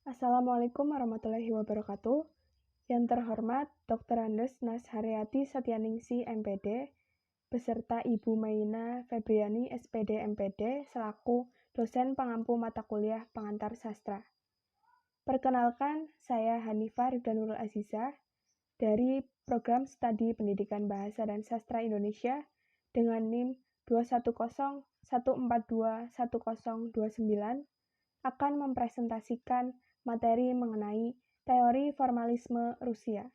Assalamualaikum warahmatullahi wabarakatuh. Yang terhormat Dr. Andes Nasharyati Satyaningsih MPD, beserta Ibu Maina Febriani SPD MPD selaku dosen pengampu mata kuliah pengantar sastra. Perkenalkan, saya Hanifah Ridwanul Azizah dari Program Studi Pendidikan Bahasa dan Sastra Indonesia dengan NIM 21014211029 akan mempresentasikan materi mengenai teori formalisme Rusia.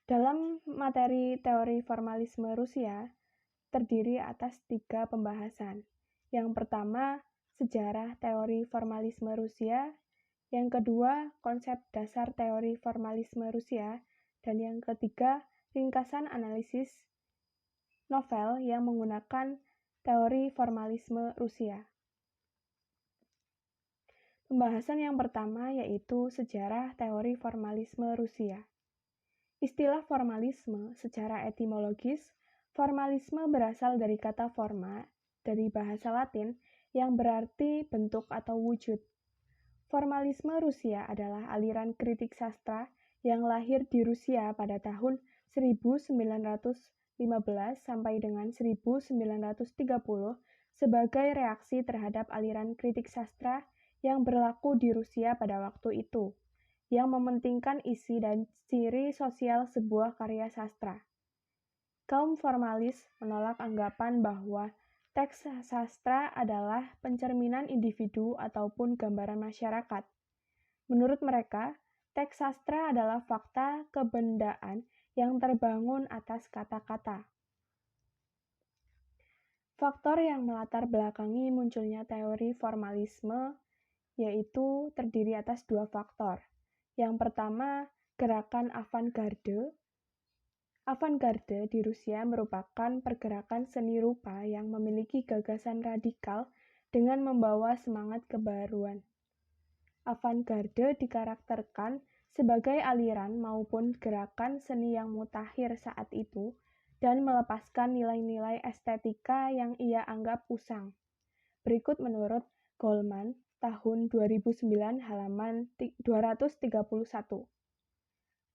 Dalam materi teori formalisme Rusia, terdiri atas 3 pembahasan. Yang pertama, sejarah teori formalisme Rusia. Yang kedua, konsep dasar teori formalisme Rusia. Dan yang ketiga, ringkasan analisis novel yang menggunakan teori formalisme Rusia. Pembahasan yang pertama yaitu sejarah teori formalisme Rusia. Istilah formalisme secara etimologis, formalisme berasal dari kata forma, dari bahasa Latin, yang berarti bentuk atau wujud. Formalisme Rusia adalah aliran kritik sastra yang lahir di Rusia pada tahun 1915 sampai dengan 1930 sebagai reaksi terhadap aliran kritik sastra yang berlaku di Rusia pada waktu itu, yang mementingkan isi dan ciri sosial sebuah karya sastra. Kaum formalis menolak anggapan bahwa teks sastra adalah pencerminan individu ataupun gambaran masyarakat. Menurut mereka, teks sastra adalah fakta kebendaan yang terbangun atas kata-kata. Faktor yang melatar belakangi munculnya teori formalisme yaitu terdiri atas 2 faktor. Yang pertama, gerakan avant-garde. Avant-garde di Rusia merupakan pergerakan seni rupa yang memiliki gagasan radikal dengan membawa semangat kebaruan. Avant-garde dikarakterkan sebagai aliran maupun gerakan seni yang mutakhir saat itu dan melepaskan nilai-nilai estetika yang ia anggap usang. Berikut menurut Goldman, tahun 2009 halaman 231.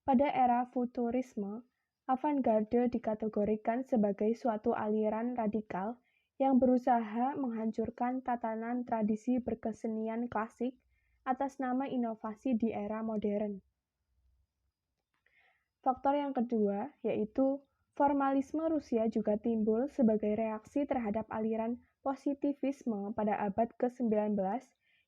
Pada era futurisme, avant-garde dikategorikan sebagai suatu aliran radikal yang berusaha menghancurkan tatanan tradisi berkesenian klasik atas nama inovasi di era modern. Faktor yang kedua yaitu formalisme Rusia juga timbul sebagai reaksi terhadap aliran positivisme pada abad ke-19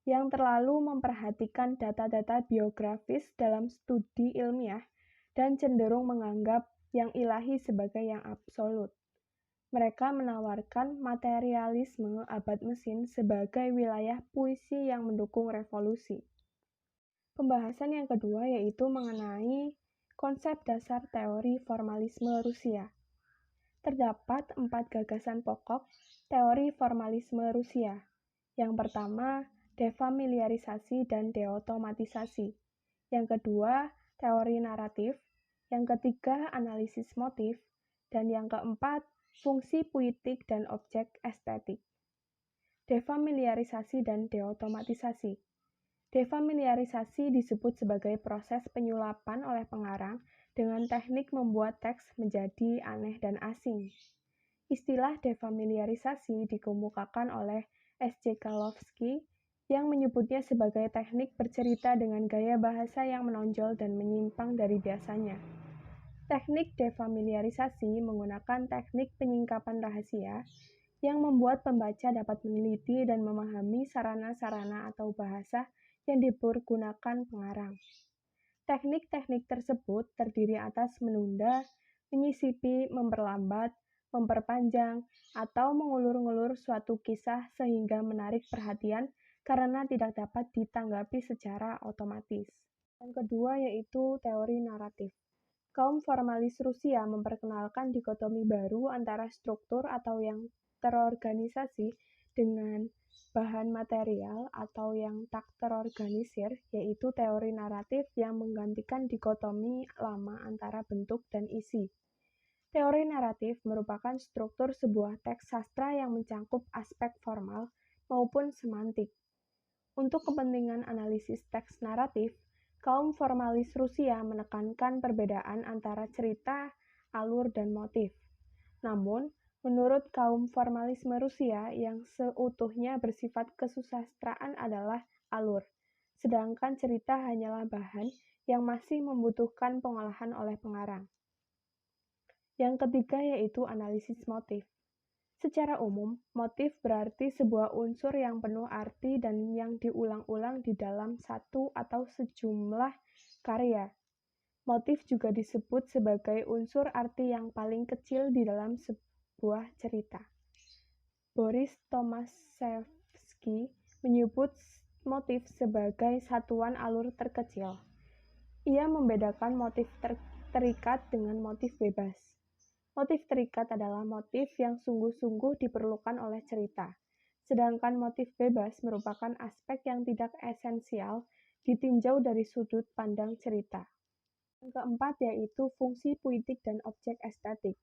yang terlalu memperhatikan data-data biografis dalam studi ilmiah dan cenderung menganggap yang ilahi sebagai yang absolut. Mereka menawarkan materialisme abad mesin sebagai wilayah puisi yang mendukung revolusi. Pembahasan yang kedua yaitu mengenai konsep dasar teori formalisme Rusia. Terdapat 4 gagasan pokok teori formalisme Rusia. Yang pertama, defamiliarisasi dan deotomatisasi. Yang kedua, teori naratif. Yang ketiga, analisis motif. Dan yang keempat, fungsi puitik dan objek estetik. Defamiliarisasi dan deotomatisasi. Defamiliarisasi disebut sebagai proses penyulapan oleh pengarang dengan teknik membuat teks menjadi aneh dan asing. Istilah defamiliarisasi dikemukakan oleh S.J. Kalowski yang menyebutnya sebagai teknik bercerita dengan gaya bahasa yang menonjol dan menyimpang dari biasanya. Teknik defamiliarisasi menggunakan teknik penyingkapan rahasia yang membuat pembaca dapat meneliti dan memahami sarana-sarana atau bahasa yang dipergunakan pengarang. Teknik-teknik tersebut terdiri atas menunda, menyisipi, memperlambat, memperpanjang, atau mengulur-ngulur suatu kisah sehingga menarik perhatian karena tidak dapat ditanggapi secara otomatis. Yang kedua yaitu teori naratif. Kaum formalis Rusia memperkenalkan dikotomi baru antara struktur atau yang terorganisasi dengan bahan material atau yang tak terorganisir, yaitu teori naratif yang menggantikan dikotomi lama antara bentuk dan isi. Teori naratif merupakan struktur sebuah teks sastra yang mencakup aspek formal maupun semantik. Untuk kepentingan analisis teks naratif, kaum formalis Rusia menekankan perbedaan antara cerita, alur, dan motif. Namun, menurut kaum formalisme Rusia yang seutuhnya bersifat kesusastraan adalah alur, sedangkan cerita hanyalah bahan yang masih membutuhkan pengolahan oleh pengarang. Yang ketiga yaitu analisis motif. Secara umum, motif berarti sebuah unsur yang penuh arti dan yang diulang-ulang di dalam satu atau sejumlah karya. Motif juga disebut sebagai unsur arti yang paling kecil di dalam sebuah cerita. Boris Tomaszewski menyebut motif sebagai satuan alur terkecil. Ia membedakan motif terikat dengan motif bebas. Motif terikat adalah motif yang sungguh-sungguh diperlukan oleh cerita, sedangkan motif bebas merupakan aspek yang tidak esensial ditinjau dari sudut pandang cerita. Yang keempat yaitu fungsi puitik dan objek estetik.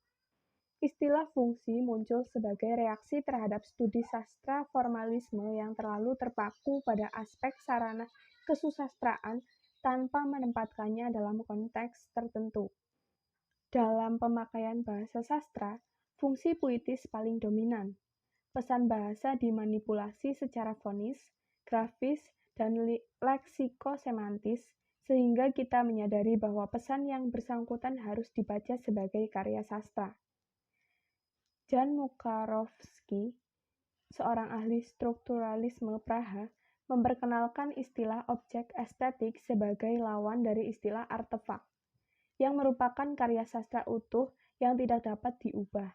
Istilah fungsi muncul sebagai reaksi terhadap studi sastra formalisme yang terlalu terpaku pada aspek sarana kesusastraan tanpa menempatkannya dalam konteks tertentu. Dalam pemakaian bahasa sastra, fungsi puitis paling dominan. Pesan bahasa dimanipulasi secara fonis, grafis, dan leksikosemantis, sehingga kita menyadari bahwa pesan yang bersangkutan harus dibaca sebagai karya sastra. Jan Mukarovsky, seorang ahli strukturalisme Praha, memperkenalkan istilah objek estetik sebagai lawan dari istilah artefak, yang merupakan karya sastra utuh yang tidak dapat diubah.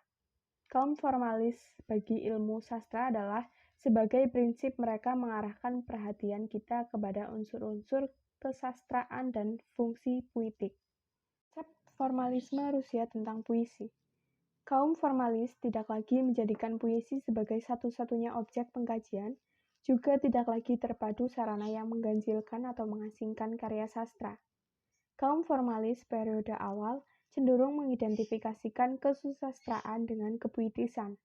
Kaum formalis bagi ilmu sastra adalah sebagai prinsip mereka mengarahkan perhatian kita kepada unsur-unsur kesastraan dan fungsi puitik. Konsep formalisme Rusia tentang puisi. Kaum formalis tidak lagi menjadikan puisi sebagai satu-satunya objek pengkajian, juga tidak lagi terpadu sarana yang mengganjilkan atau mengasingkan karya sastra. Kaum formalis periode awal cenderung mengidentifikasikan kesusastraan dengan kepuitisan.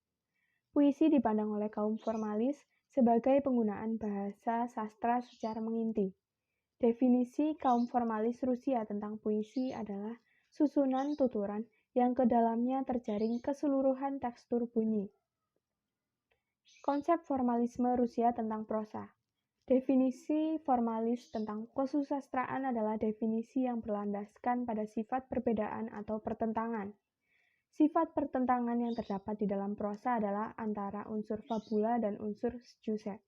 Puisi dipandang oleh kaum formalis sebagai penggunaan bahasa sastra secara menginti. Definisi kaum formalis Rusia tentang puisi adalah susunan tuturan yang ke dalamnya terjaring keseluruhan tekstur bunyi. Konsep formalisme Rusia tentang prosa. Definisi formalis tentang kesusastraan adalah definisi yang berlandaskan pada sifat perbedaan atau pertentangan. Sifat pertentangan yang terdapat di dalam prosa adalah antara unsur fabula dan unsur sjuset.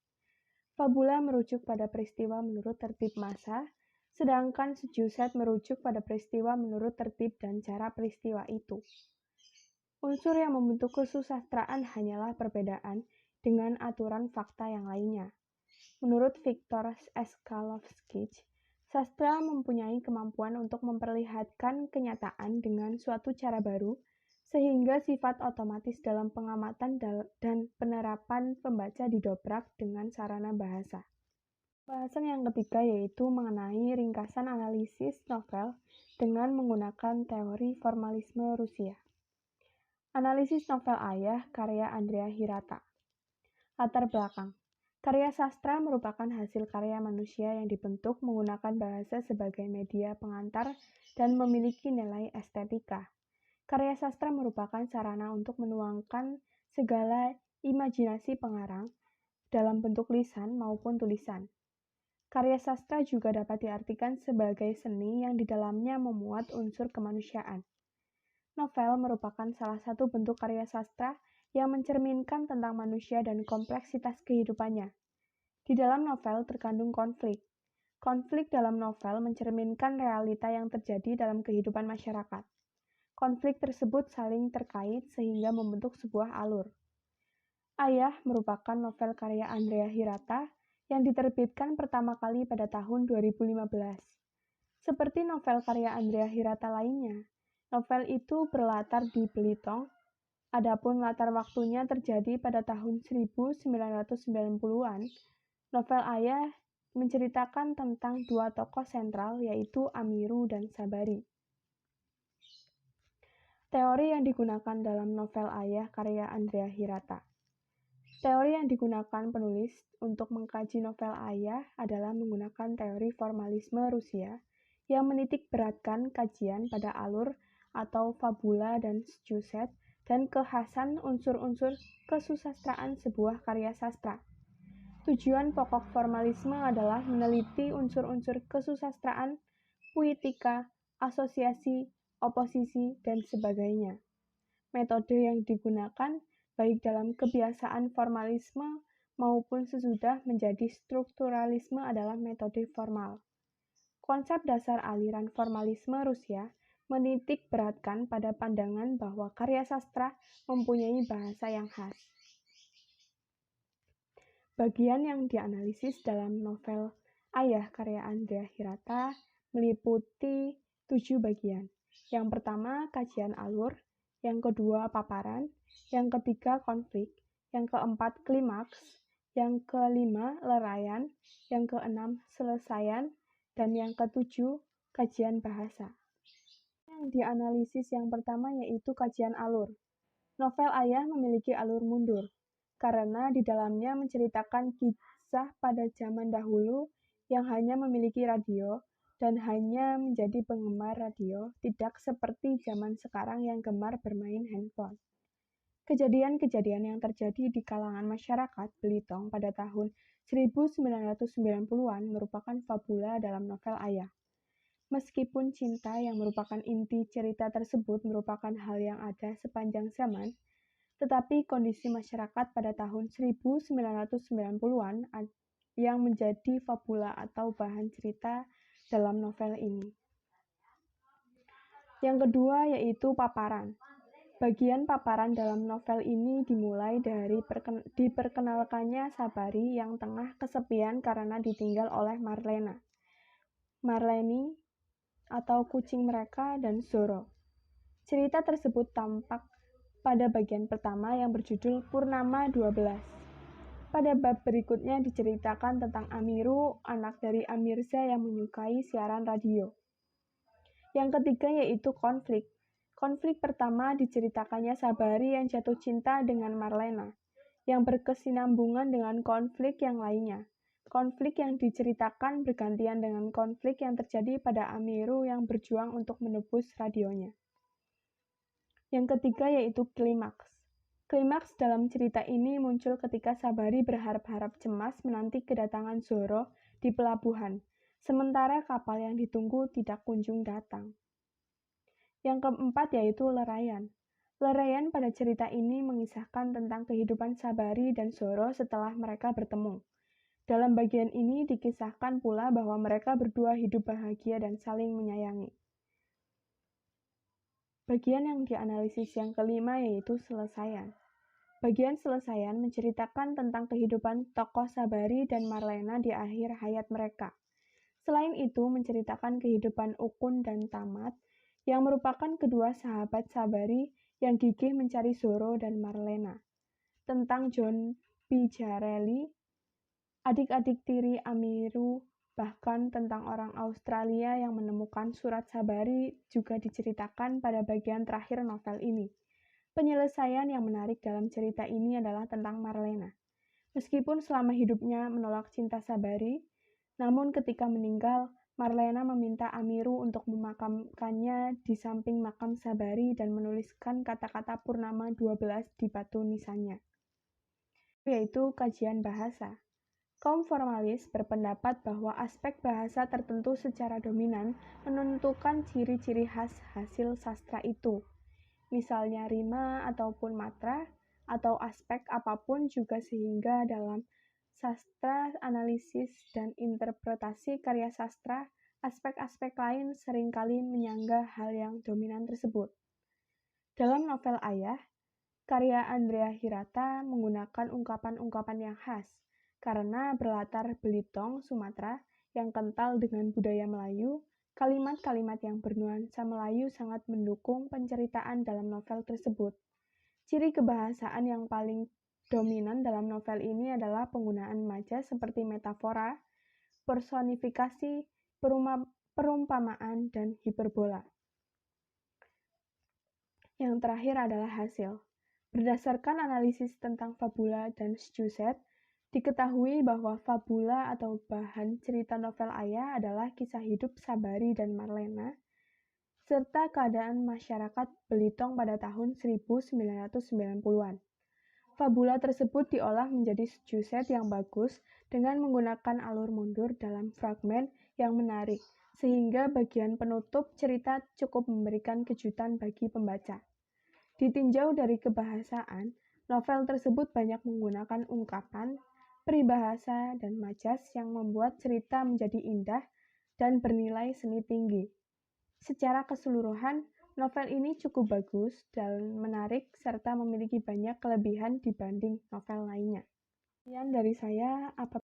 Fabula merujuk pada peristiwa menurut tertib massa, sedangkan sjuset merujuk pada peristiwa menurut tertib dan cara peristiwa itu. Unsur yang membentuk kesusastraan hanyalah perbedaan dengan aturan fakta yang lainnya. Menurut Viktor Shklovskij, sastra mempunyai kemampuan untuk memperlihatkan kenyataan dengan suatu cara baru, sehingga sifat otomatis dalam pengamatan dan penerapan pembaca didobrak dengan sarana bahasa. Bahasan yang ketiga yaitu mengenai ringkasan analisis novel dengan menggunakan teori formalisme Rusia. Analisis novel Ayah karya Andrea Hirata. Latar belakang. Karya sastra merupakan hasil karya manusia yang dibentuk menggunakan bahasa sebagai media pengantar dan memiliki nilai estetika. Karya sastra merupakan sarana untuk menuangkan segala imajinasi pengarang dalam bentuk lisan maupun tulisan. Karya sastra juga dapat diartikan sebagai seni yang di dalamnya memuat unsur kemanusiaan. Novel merupakan salah satu bentuk karya sastra yang mencerminkan tentang manusia dan kompleksitas kehidupannya. Di dalam novel terkandung konflik. Konflik dalam novel mencerminkan realita yang terjadi dalam kehidupan masyarakat. Konflik tersebut saling terkait sehingga membentuk sebuah alur. Ayah merupakan novel karya Andrea Hirata yang diterbitkan pertama kali pada tahun 2015. Seperti novel karya Andrea Hirata lainnya, novel itu berlatar di Belitung, adapun latar waktunya terjadi pada tahun 1990-an. Novel Ayah menceritakan tentang dua tokoh sentral yaitu Amiru dan Sabari. Teori yang digunakan dalam novel Ayah karya Andrea Hirata. Teori yang digunakan penulis untuk mengkaji novel Ayah adalah menggunakan teori formalisme Rusia yang menitik beratkan kajian pada alur atau fabula dan syujet dan kekhasan unsur-unsur kesusastraan sebuah karya sastra. Tujuan pokok formalisme adalah meneliti unsur-unsur kesusastraan, puitika, asosiasi, oposisi, dan sebagainya. Metode yang digunakan baik dalam kebiasaan formalisme maupun sesudah menjadi strukturalisme adalah metode formal. Konsep dasar aliran formalisme Rusia menitik beratkan pada pandangan bahwa karya sastra mempunyai bahasa yang khas. Bagian yang dianalisis dalam novel Ayah karya Andrea Hirata meliputi 7 bagian. Yang pertama, kajian alur. Yang kedua, paparan. Yang ketiga, konflik. Yang keempat, klimaks. Yang kelima, leraian. Yang keenam, selesaian. Dan yang ketujuh, kajian bahasa. Yang dianalisis yang pertama yaitu kajian alur. Novel Ayah memiliki alur mundur, karena di dalamnya menceritakan kisah pada zaman dahulu yang hanya memiliki radio dan hanya menjadi penggemar radio, tidak seperti zaman sekarang yang gemar bermain handphone. Kejadian-kejadian yang terjadi di kalangan masyarakat Belitung pada tahun 1990-an merupakan fabula dalam novel Ayah. Meskipun cinta yang merupakan inti cerita tersebut merupakan hal yang ada sepanjang zaman, tetapi kondisi masyarakat pada tahun 1990-an yang menjadi fabula atau bahan cerita dalam novel ini. Yang kedua yaitu paparan. Bagian paparan dalam novel ini dimulai dari diperkenalkannya Sabari yang tengah kesepian karena ditinggal oleh Marleni atau kucing mereka, dan Zoro. Cerita tersebut tampak pada bagian pertama yang berjudul Purnama 12. Pada bab berikutnya diceritakan tentang Amiru, anak dari Amirza yang menyukai siaran radio. Yang ketiga yaitu konflik. Konflik pertama diceritakannya Sabari yang jatuh cinta dengan Marlena, yang berkesinambungan dengan konflik yang lainnya. Konflik yang diceritakan bergantian dengan konflik yang terjadi pada Amiru yang berjuang untuk menebus radionya. Yang ketiga yaitu klimaks. Klimaks dalam cerita ini muncul ketika Sabari berharap-harap cemas menanti kedatangan Zoro di pelabuhan, sementara kapal yang ditunggu tidak kunjung datang. Yang keempat yaitu leraian. Leraian pada cerita ini mengisahkan tentang kehidupan Sabari dan Zoro setelah mereka bertemu. Dalam bagian ini dikisahkan pula bahwa mereka berdua hidup bahagia dan saling menyayangi. Bagian yang dianalisis yang kelima yaitu selesaian. Bagian selesaian menceritakan tentang kehidupan tokoh Sabari dan Marlena di akhir hayat mereka. Selain itu menceritakan kehidupan Ukun dan Tamat, yang merupakan kedua sahabat Sabari yang gigih mencari Zoro dan Marlena. Tentang John Pijarelli, adik-adik tiri Amiru, bahkan tentang orang Australia yang menemukan surat Sabari juga diceritakan pada bagian terakhir novel ini. Penyelesaian yang menarik dalam cerita ini adalah tentang Marlena. Meskipun selama hidupnya menolak cinta Sabari, namun ketika meninggal, Marlena meminta Amiru untuk memakamkannya di samping makam Sabari dan menuliskan kata-kata Purnama 12 di batu nisannya, yaitu kajian bahasa. Kaum formalis berpendapat bahwa aspek bahasa tertentu secara dominan menentukan ciri-ciri khas hasil sastra itu. Misalnya rima ataupun matra, atau aspek apapun juga sehingga dalam sastra, analisis, dan interpretasi karya sastra, aspek-aspek lain seringkali menyangga hal yang dominan tersebut. Dalam novel Ayah, karya Andrea Hirata menggunakan ungkapan-ungkapan yang khas, karena berlatar Belitung, Sumatera, yang kental dengan budaya Melayu, kalimat-kalimat yang bernuansa Melayu sangat mendukung penceritaan dalam novel tersebut. Ciri kebahasaan yang paling dominan dalam novel ini adalah penggunaan majas seperti metafora, personifikasi, perumpamaan, dan hiperbola. Yang terakhir adalah hasil. Berdasarkan analisis tentang fabula dan syuset, diketahui bahwa fabula atau bahan cerita novel Ayah adalah kisah hidup Sabari dan Marlena, serta keadaan masyarakat Belitung pada tahun 1990-an. Fabula tersebut diolah menjadi syuset yang bagus dengan menggunakan alur mundur dalam fragmen yang menarik, sehingga bagian penutup cerita cukup memberikan kejutan bagi pembaca. Ditinjau dari kebahasaan, novel tersebut banyak menggunakan ungkapan, peribahasa, dan majas yang membuat cerita menjadi indah dan bernilai seni tinggi. Secara keseluruhan, novel ini cukup bagus dan menarik serta memiliki banyak kelebihan dibanding novel lainnya. Sekian dari saya, apabila